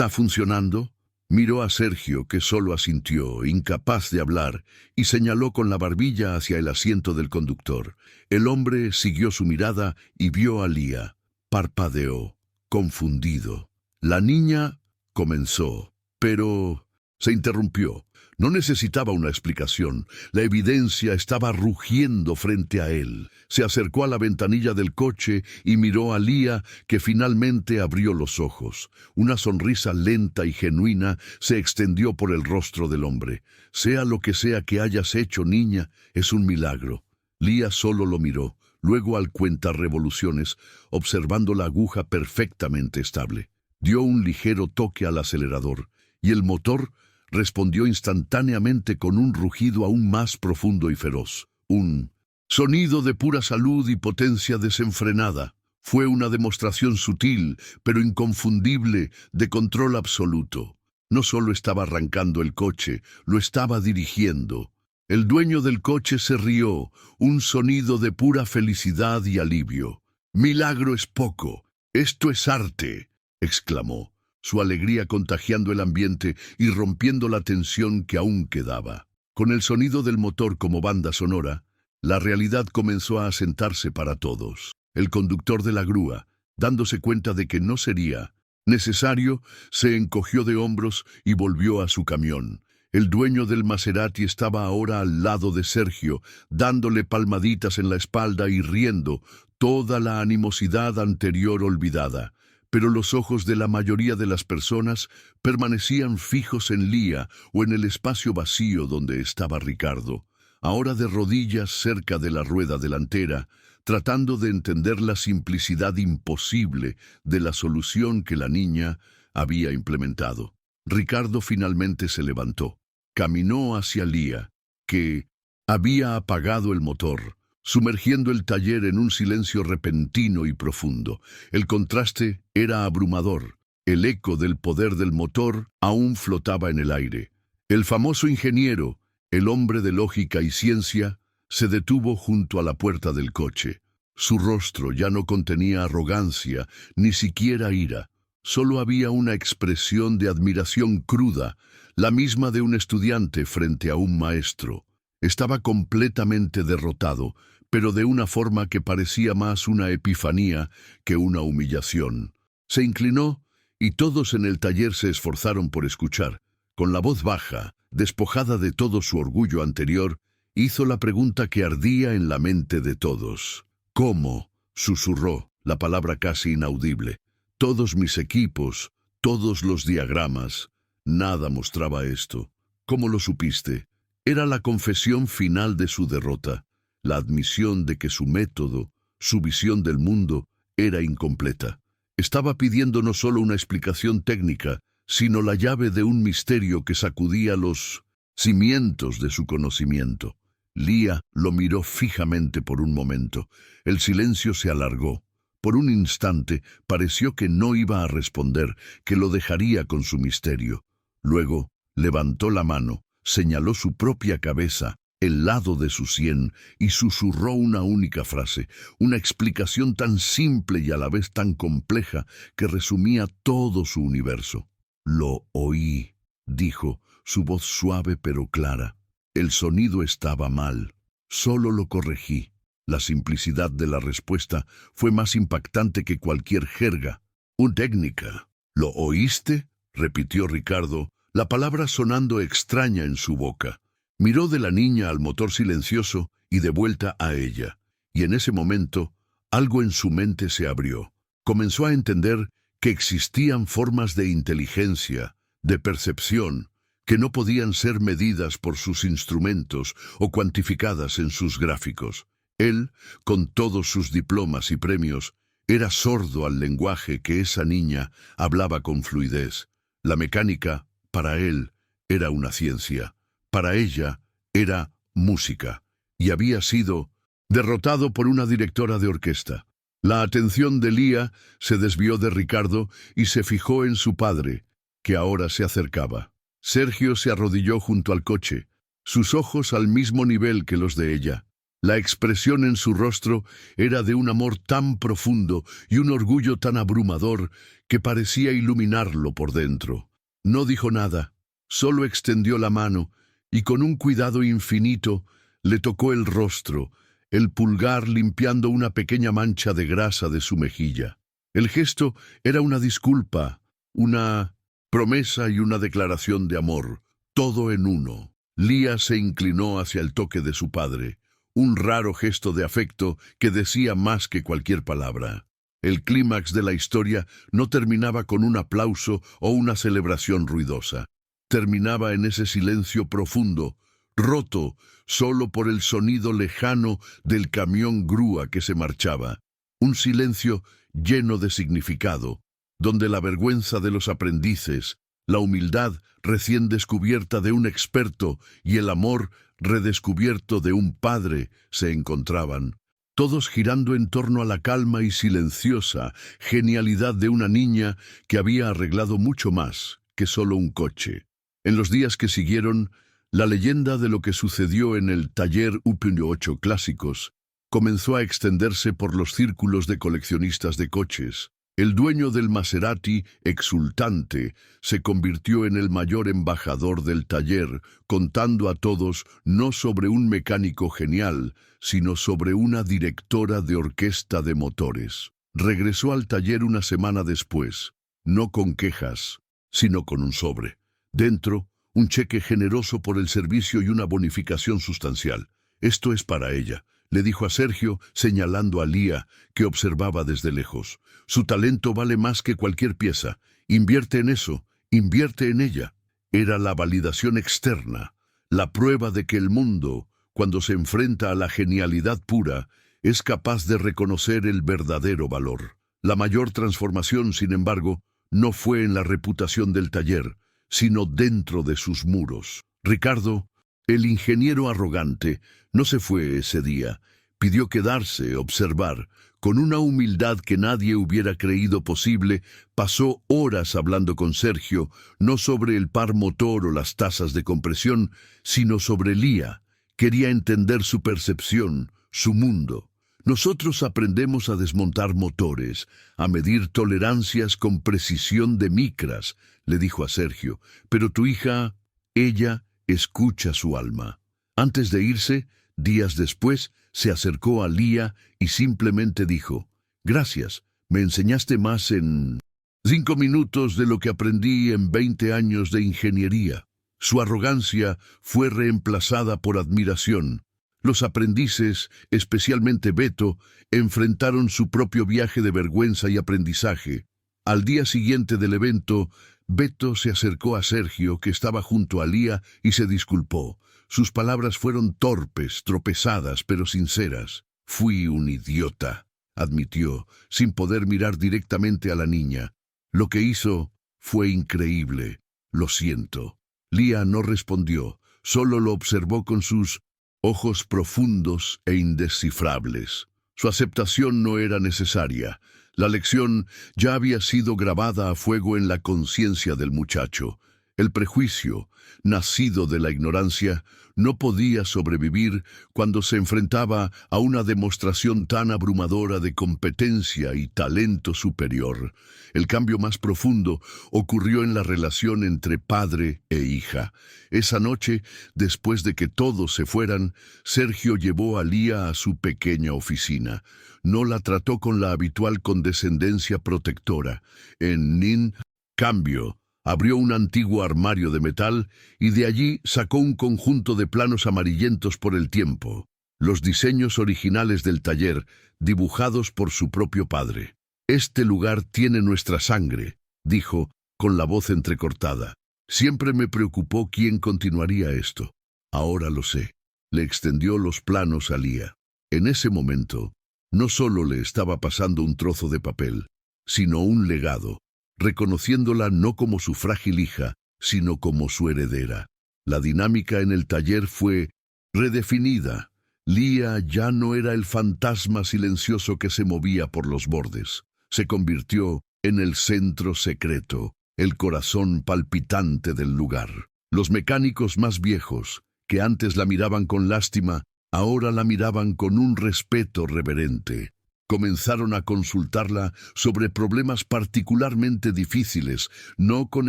funcionando? Miró a Sergio, que solo asintió, incapaz de hablar, y señaló con la barbilla hacia el asiento del conductor. El hombre siguió su mirada y vio a Lía. Parpadeó, confundido. La niña comenzó, pero se interrumpió. No necesitaba una explicación. La evidencia estaba rugiendo frente a él. Se acercó a la ventanilla del coche y miró a Lía, que finalmente abrió los ojos. Una sonrisa lenta y genuina se extendió por el rostro del hombre. Sea lo que sea que hayas hecho, niña, es un milagro. Lía solo lo miró, luego al cuentarevoluciones, observando la aguja perfectamente estable. Dio un ligero toque al acelerador, y el motor respondió instantáneamente con un rugido aún más profundo y feroz. Un sonido de pura salud y potencia desenfrenada. Fue una demostración sutil, pero inconfundible, de control absoluto. No solo estaba arrancando el coche, lo estaba dirigiendo. El dueño del coche se rió, un sonido de pura felicidad y alivio. «Milagro es poco, esto es arte», exclamó, su alegría contagiando el ambiente y rompiendo la tensión que aún quedaba. Con el sonido del motor como banda sonora, la realidad comenzó a asentarse para todos. El conductor de la grúa, dándose cuenta de que no sería Necesario, se encogió de hombros y volvió a su camión. El dueño del Maserati estaba ahora al lado de Sergio, dándole palmaditas en la espalda y riendo, toda la animosidad anterior olvidada. Pero los ojos de la mayoría de las personas permanecían fijos en Lía o en el espacio vacío donde estaba Ricardo, ahora de rodillas cerca de la rueda delantera, tratando de entender la simplicidad imposible de la solución que la niña había implementado. Ricardo finalmente se levantó. Caminó hacia Lía, que había apagado el motor, sumergiendo el taller en un silencio repentino y profundo. El contraste era abrumador. El eco del poder del motor aún flotaba en el aire. El famoso ingeniero, el hombre de lógica y ciencia, se detuvo junto a la puerta del coche. Su rostro ya no contenía arrogancia, ni siquiera ira. Solo había una expresión de admiración cruda, la misma de un estudiante frente a un maestro. Estaba completamente derrotado, pero de una forma que parecía más una epifanía que una humillación. Se inclinó y todos en el taller se esforzaron por escuchar. Con la voz baja, despojada de todo su orgullo anterior, hizo la pregunta que ardía en la mente de todos. ¿Cómo?, susurró, la palabra casi inaudible. Todos mis equipos, todos los diagramas, nada mostraba esto. ¿Cómo lo supiste? Era la confesión final de su derrota, la admisión de que su método, su visión del mundo, era incompleta. Estaba pidiendo no solo una explicación técnica, sino la llave de un misterio que sacudía los cimientos de su conocimiento. Lía lo miró fijamente por un momento. El silencio se alargó. Por un instante pareció que no iba a responder, que lo dejaría con su misterio. Luego levantó la mano, señaló su propia cabeza, el lado de su sien, y susurró una única frase, una explicación tan simple y a la vez tan compleja que resumía todo su universo. «Lo oí», dijo, su voz suave pero clara. El sonido estaba mal. Solo lo corregí. La simplicidad de la respuesta fue más impactante que cualquier jerga. «Una técnica». «¿Lo oíste?», repitió Ricardo, la palabra sonando extraña en su boca. Miró de la niña al motor silencioso y de vuelta a ella. Y en ese momento, algo en su mente se abrió. Comenzó a entender que existían formas de inteligencia, de percepción, que no podían ser medidas por sus instrumentos o cuantificadas en sus gráficos. Él, con todos sus diplomas y premios, era sordo al lenguaje que esa niña hablaba con fluidez. La mecánica, para él, era una ciencia. Para ella, era música. Y había sido derrotado por una directora de orquesta. La atención de Lía se desvió de Ricardo y se fijó en su padre, que ahora se acercaba. Sergio se arrodilló junto al coche, sus ojos al mismo nivel que los de ella. La expresión en su rostro era de un amor tan profundo y un orgullo tan abrumador que parecía iluminarlo por dentro. No dijo nada, solo extendió la mano y con un cuidado infinito le tocó el rostro, el pulgar limpiando una pequeña mancha de grasa de su mejilla. El gesto era una disculpa, una promesa y una declaración de amor, todo en uno. Lía se inclinó hacia el toque de su padre, un raro gesto de afecto que decía más que cualquier palabra. El clímax de la historia no terminaba con un aplauso o una celebración ruidosa. Terminaba en ese silencio profundo, roto solo por el sonido lejano del camión grúa que se marchaba. Un silencio lleno de significado, donde la vergüenza de los aprendices, la humildad recién descubierta de un experto y el amor redescubierto de un padre se encontraban, todos girando en torno a la calma y silenciosa genialidad de una niña que había arreglado mucho más que solo un coche. En los días que siguieron, la leyenda de lo que sucedió en el taller UP8 Clásicos comenzó a extenderse por los círculos de coleccionistas de coches. El dueño del Maserati, exultante, se convirtió en el mayor embajador del taller, contando a todos no sobre un mecánico genial, sino sobre una directora de orquesta de motores. Regresó al taller una semana después, no con quejas, sino con un sobre. Dentro, un cheque generoso por el servicio y una bonificación sustancial. Esto es para ella, le dijo a Sergio, señalando a Lía, que observaba desde lejos. Su talento vale más que cualquier pieza. Invierte en eso, invierte en ella. Era la validación externa, la prueba de que el mundo, cuando se enfrenta a la genialidad pura, es capaz de reconocer el verdadero valor. La mayor transformación, sin embargo, no fue en la reputación del taller, sino dentro de sus muros. Ricardo, el ingeniero arrogante, no se fue ese día. Pidió quedarse, observar. Con una humildad que nadie hubiera creído posible, pasó horas hablando con Sergio, no sobre el par motor o las tasas de compresión, sino sobre Lía. Quería entender su percepción, su mundo. Nosotros aprendemos a desmontar motores, a medir tolerancias con precisión de micras, le dijo a Sergio, pero tu hija, ella, escucha su alma. Antes de irse, días después, se acercó a Lía y simplemente dijo, gracias, me enseñaste más en 5 minutos de lo que aprendí en 20 años de ingeniería. Su arrogancia fue reemplazada por admiración. Los aprendices, especialmente Beto, enfrentaron su propio viaje de vergüenza y aprendizaje. Al día siguiente del evento, Beto se acercó a Sergio, que estaba junto a Lía, y se disculpó. Sus palabras fueron torpes, tropezadas, pero sinceras. Fui un idiota, admitió, sin poder mirar directamente a la niña. Lo que hizo fue increíble. Lo siento. Lía no respondió, solo lo observó con sus ojos profundos e indescifrables. Su aceptación no era necesaria. La lección ya había sido grabada a fuego en la conciencia del muchacho. El prejuicio, nacido de la ignorancia, no podía sobrevivir cuando se enfrentaba a una demostración tan abrumadora de competencia y talento superior. El cambio más profundo ocurrió en la relación entre padre e hija. Esa noche, después de que todos se fueran, Sergio llevó a Lía a su pequeña oficina. No la trató con la habitual condescendencia protectora. En cambio, abrió un antiguo armario de metal y de allí sacó un conjunto de planos amarillentos por el tiempo, los diseños originales del taller, dibujados por su propio padre. Este lugar tiene nuestra sangre, dijo, con la voz entrecortada. Siempre me preocupó quién continuaría esto. Ahora lo sé. Le extendió los planos a Lía. En ese momento, no solo le estaba pasando un trozo de papel, sino un legado, reconociéndola no como su frágil hija, sino como su heredera. La dinámica en el taller fue redefinida. Lía ya no era el fantasma silencioso que se movía por los bordes. Se convirtió en el centro secreto, el corazón palpitante del lugar. Los mecánicos más viejos, que antes la miraban con lástima, ahora la miraban con un respeto reverente. Comenzaron a consultarla sobre problemas particularmente difíciles, no con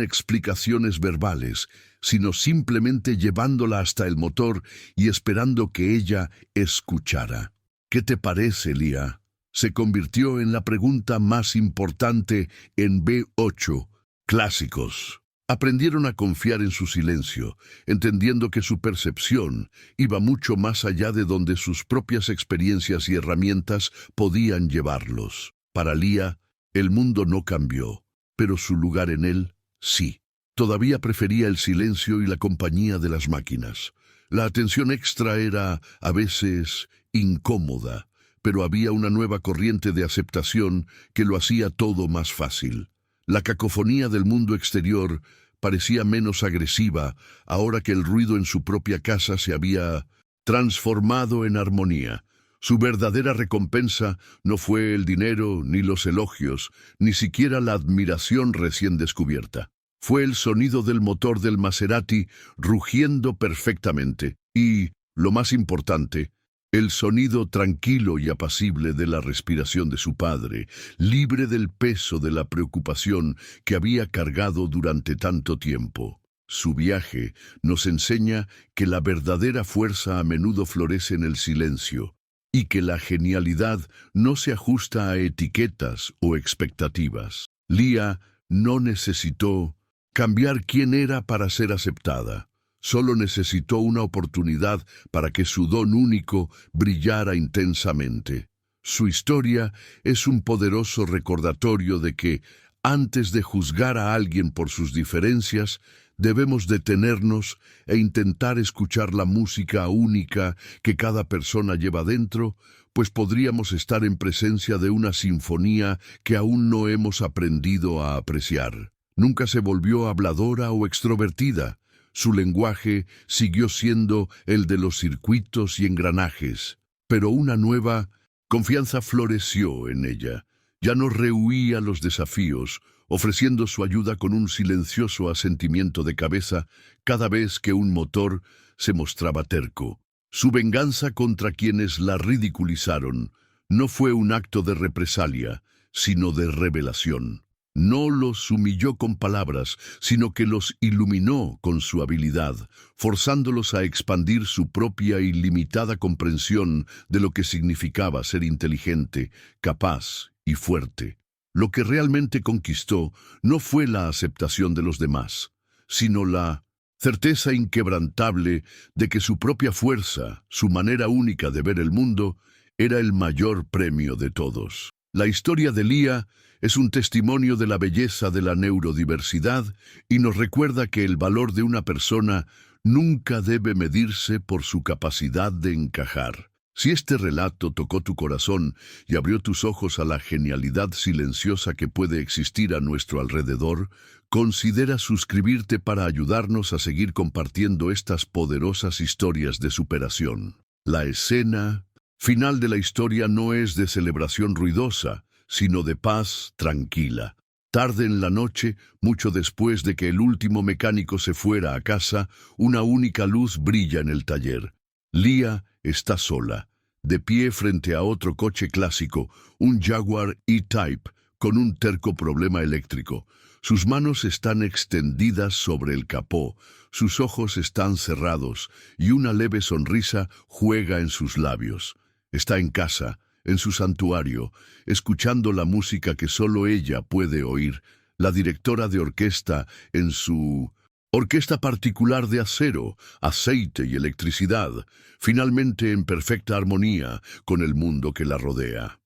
explicaciones verbales, sino simplemente llevándola hasta el motor y esperando que ella escuchara. ¿Qué te parece, Lía? Se convirtió en la pregunta más importante en B8, clásicos. Aprendieron a confiar en su silencio, entendiendo que su percepción iba mucho más allá de donde sus propias experiencias y herramientas podían llevarlos. Para Lía, el mundo no cambió, pero su lugar en él, sí. Todavía prefería el silencio y la compañía de las máquinas. La atención extra era, a veces, incómoda, pero había una nueva corriente de aceptación que lo hacía todo más fácil. La cacofonía del mundo exterior parecía menos agresiva ahora que el ruido en su propia casa se había transformado en armonía. Su verdadera recompensa no fue el dinero ni los elogios, ni siquiera la admiración recién descubierta. Fue el sonido del motor del Maserati rugiendo perfectamente y, lo más importante, el sonido tranquilo y apacible de la respiración de su padre, libre del peso de la preocupación que había cargado durante tanto tiempo. Su viaje nos enseña que la verdadera fuerza a menudo florece en el silencio y que la genialidad no se ajusta a etiquetas o expectativas. Lía no necesitó cambiar quién era para ser aceptada. Solo necesitó una oportunidad para que su don único brillara intensamente. Su historia es un poderoso recordatorio de que, antes de juzgar a alguien por sus diferencias, debemos detenernos e intentar escuchar la música única que cada persona lleva dentro, pues podríamos estar en presencia de una sinfonía que aún no hemos aprendido a apreciar. Nunca se volvió habladora o extrovertida. Su lenguaje siguió siendo el de los circuitos y engranajes, pero una nueva confianza floreció en ella. Ya no rehuía los desafíos, ofreciendo su ayuda con un silencioso asentimiento de cabeza cada vez que un motor se mostraba terco. Su venganza contra quienes la ridiculizaron no fue un acto de represalia, sino de revelación. No los humilló con palabras, sino que los iluminó con su habilidad, forzándolos a expandir su propia ilimitada comprensión de lo que significaba ser inteligente, capaz y fuerte. Lo que realmente conquistó no fue la aceptación de los demás, sino la certeza inquebrantable de que su propia fuerza, su manera única de ver el mundo, era el mayor premio de todos. La historia de Lía es un testimonio de la belleza de la neurodiversidad y nos recuerda que el valor de una persona nunca debe medirse por su capacidad de encajar. Si este relato tocó tu corazón y abrió tus ojos a la genialidad silenciosa que puede existir a nuestro alrededor, considera suscribirte para ayudarnos a seguir compartiendo estas poderosas historias de superación. La escena final de la historia no es de celebración ruidosa, sino de paz tranquila. Tarde en la noche, mucho después de que el último mecánico se fuera a casa, una única luz brilla en el taller. Lía está sola, de pie frente a otro coche clásico, un Jaguar E-Type, con un terco problema eléctrico. Sus manos están extendidas sobre el capó, sus ojos están cerrados y una leve sonrisa juega en sus labios. Está en casa, en su santuario, escuchando la música que solo ella puede oír, la directora de orquesta en su orquesta particular de acero, aceite y electricidad, finalmente en perfecta armonía con el mundo que la rodea.